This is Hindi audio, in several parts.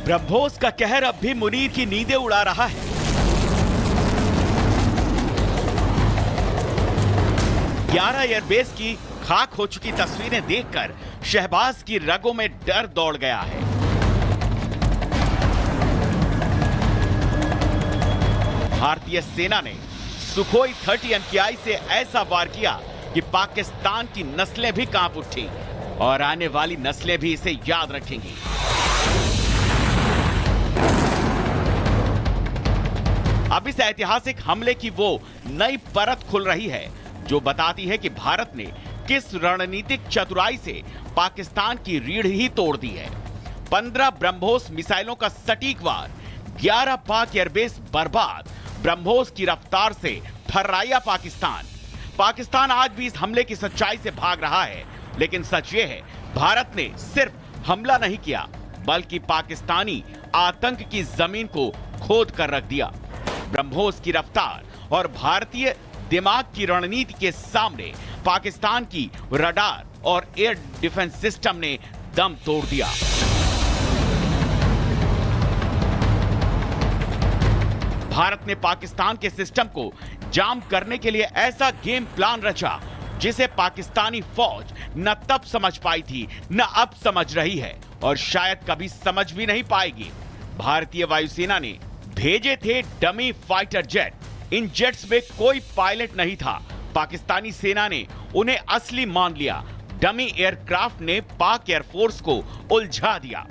ब्रह्मोस का कहर अब भी मुनीर की नींदें उड़ा रहा है। ग्यारह एयरबेस की खाक हो चुकी तस्वीरें देखकर शहबाज की रगों में डर दौड़ गया है। भारतीय सेना ने सुखोई 30 MKI से ऐसा वार किया कि पाकिस्तान की नस्लें भी कांप उठी और आने वाली नस्लें भी इसे याद रखेंगी। अब इस ऐतिहासिक हमले की वो नई परत खुल रही है जो बताती है कि भारत ने किस रणनीतिक चतुराई से पाकिस्तान की रीढ़ ही तोड़ दी है। 15 ब्रह्मोस मिसाइलों का सटीक वार, 11 पाक एयरबेस बर्बाद, ब्रह्मोस की रफ्तार से थर्राया पाकिस्तान। पाकिस्तान आज भी इस हमले की सच्चाई से भाग रहा है, लेकिन सच ये है भारत ने सिर्फ हमला नहीं किया बल्कि पाकिस्तानी आतंक की जमीन को खोद कर रख दिया। ब्रह्मोस की रफ्तार और भारतीय दिमाग की रणनीति के सामने पाकिस्तान की रडार और एयर डिफेंस सिस्टम ने दम तोड़ दिया। भारत ने पाकिस्तान के सिस्टम को जाम करने के लिए ऐसा गेम प्लान रचा जिसे पाकिस्तानी फौज न तब समझ पाई थी न अब समझ रही है और शायद कभी समझ भी नहीं पाएगी। भारतीय वायुसेना ने भेजे थे डमी फाइटर जेट। इन जेट्स में कोई पायलट नहीं था। पाकिस्तानी सेना ने उन्हें असली मान लिया। डमी एयरक्राफ्ट ने पाक एयरफोर्स को उलझा दिया।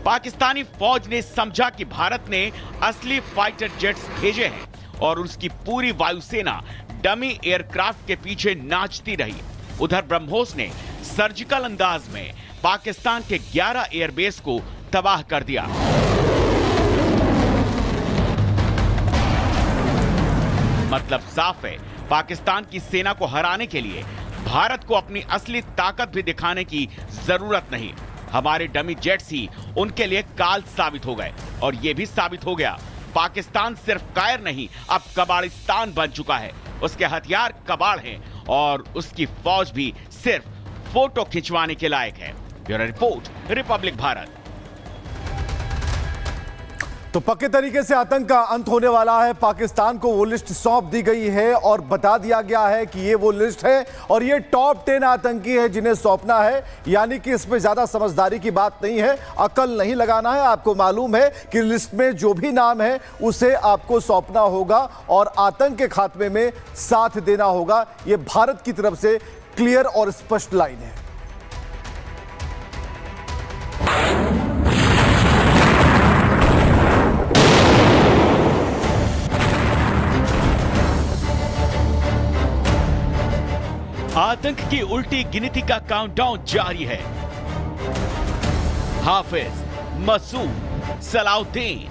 पाकिस्तानी फौज ने समझा कि भारत ने असली फाइटर जेट्स भेजे हैं और उसकी पूरी वायुसेना डमी एयरक्राफ्ट के पीछे नाचती रही। उधर ब्रह्मोस ने सर्जिकल अंदाज में पाकिस्तान के 11 एयरबेस को तबाह कर दिया। मतलब साफ है, पाकिस्तान की सेना को हराने के लिए भारत को अपनी असली ताकत भी दिखाने की जरूरत नहीं। हमारे डमी जेट्स ही उनके लिए काल साबित हो गए और यह भी साबित हो गया पाकिस्तान सिर्फ कायर नहीं, अब कबाड़िस्तान बन चुका है। उसके हथियार कबाड़ हैं और उसकी फौज भी सिर्फ फोटो खिंचवाने के लायक है। Bureau report, Republic Bharat. तो पक्के तरीके से आतंक का अंत होने वाला है। पाकिस्तान को वो लिस्ट सौंप दी गई है और बता दिया गया है कि ये वो लिस्ट है और ये टॉप 10 आतंकी है जिन्हें सौंपना है। यानी कि इसमें ज्यादा समझदारी की बात नहीं है, अकल नहीं लगाना है। आपको मालूम है कि लिस्ट में जो भी नाम है उसे आपको सौंपना होगा और आतंक के खात्मे में साथ देना होगा। ये भारत की तरफ से क्लियर और स्पष्ट लाइन है। आतंक की उल्टी गिनती का काउंटडाउन जारी है। हाफिज, मसूद, सलाउद्दीन,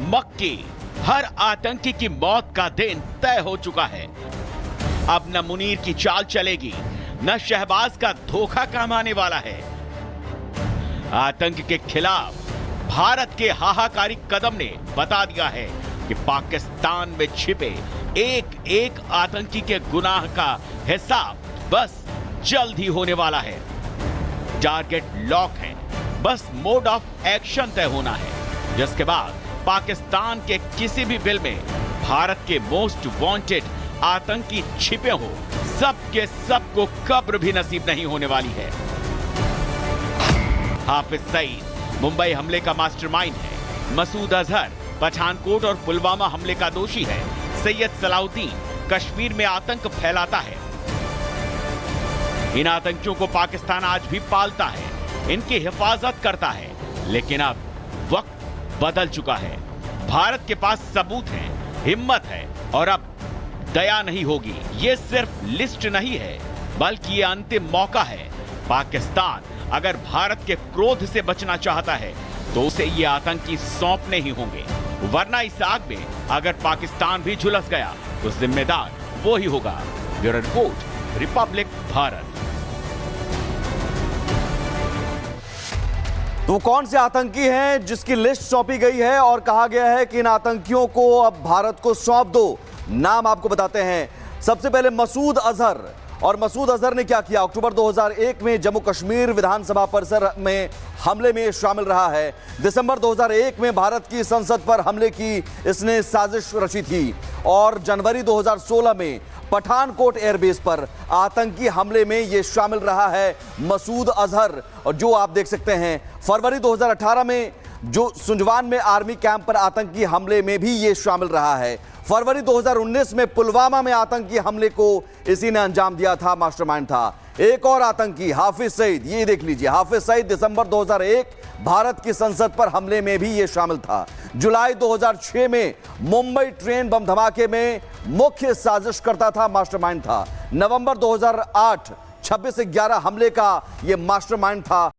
मक्की, हर आतंकी की मौत का दिन तय हो चुका है। अब न मुनीर की चाल चलेगी, न शहबाज का धोखा काम आने वाला है। आतंक के खिलाफ भारत के हाहाकारी कदम ने बता दिया है कि पाकिस्तान में छिपे एक एक आतंकी के गुनाह का हिसाब बस जल्द ही होने वाला है। टारगेट लॉक है, बस मोड ऑफ एक्शन तय होना है, जिसके बाद पाकिस्तान के किसी भी बिल में भारत के मोस्ट वांटेड आतंकी छिपे हो, सबके सबको कब्र भी नसीब नहीं होने वाली है। हाफिज सईद मुंबई हमले का मास्टरमाइंड है। मसूद अजहर पठानकोट और पुलवामा हमले का दोषी है। सैयद सलाउद्दीन कश्मीर में आतंक फैलाता है। इन आतंकियों को पाकिस्तान आज भी पालता है, इनकी हिफाजत करता है, लेकिन अब वक्त बदल चुका है। भारत के पास सबूत है, हिम्मत है और अब दया नहीं होगी। ये सिर्फ लिस्ट नहीं है बल्कि ये अंतिम मौका है। पाकिस्तान अगर भारत के क्रोध से बचना चाहता है तो उसे ये आतंकी सौंपने ही होंगे, वरना इस आग में अगर पाकिस्तान भी झुलस गया तो जिम्मेदार वो ही होगा। Bureau report, Republic Bharat. तो कौन से आतंकी हैं जिसकी लिस्ट सौंपी गई है और कहा गया है कि इन आतंकियों को अब भारत को सौंप दो? नाम आपको बताते हैं। सबसे पहले मसूद अजहर और मसूद अजहर ने क्या किया? अक्टूबर 2001 में जम्मू कश्मीर विधानसभा परिसर में हमले में शामिल रहा है। दिसंबर 2001 में भारत की संसद पर हमले की इसने साजिश रची थी और जनवरी 2016 में पठानकोट एयरबेस पर आतंकी हमले में यह शामिल रहा है मसूद अजहर। और जो आप देख सकते हैं फरवरी 2018 में जो सुंजवान में आर्मी कैंप पर आतंकी हमले में भी यह शामिल रहा है। फरवरी 2019 में पुलवामा में आतंकी हमले को इसी ने अंजाम दिया था, मास्टरमाइंड था। एक और आतंकी हाफिज सईद, ये देख लीजिए, हाफिज सईद दिसंबर 2001 भारत की संसद पर हमले में भी ये शामिल था। जुलाई 2006 में मुंबई ट्रेन बम धमाके में मुख्य साजिश करता था, मास्टरमाइंड था। नवंबर 2008 26/11 हमले का ये मास्टरमाइंड था।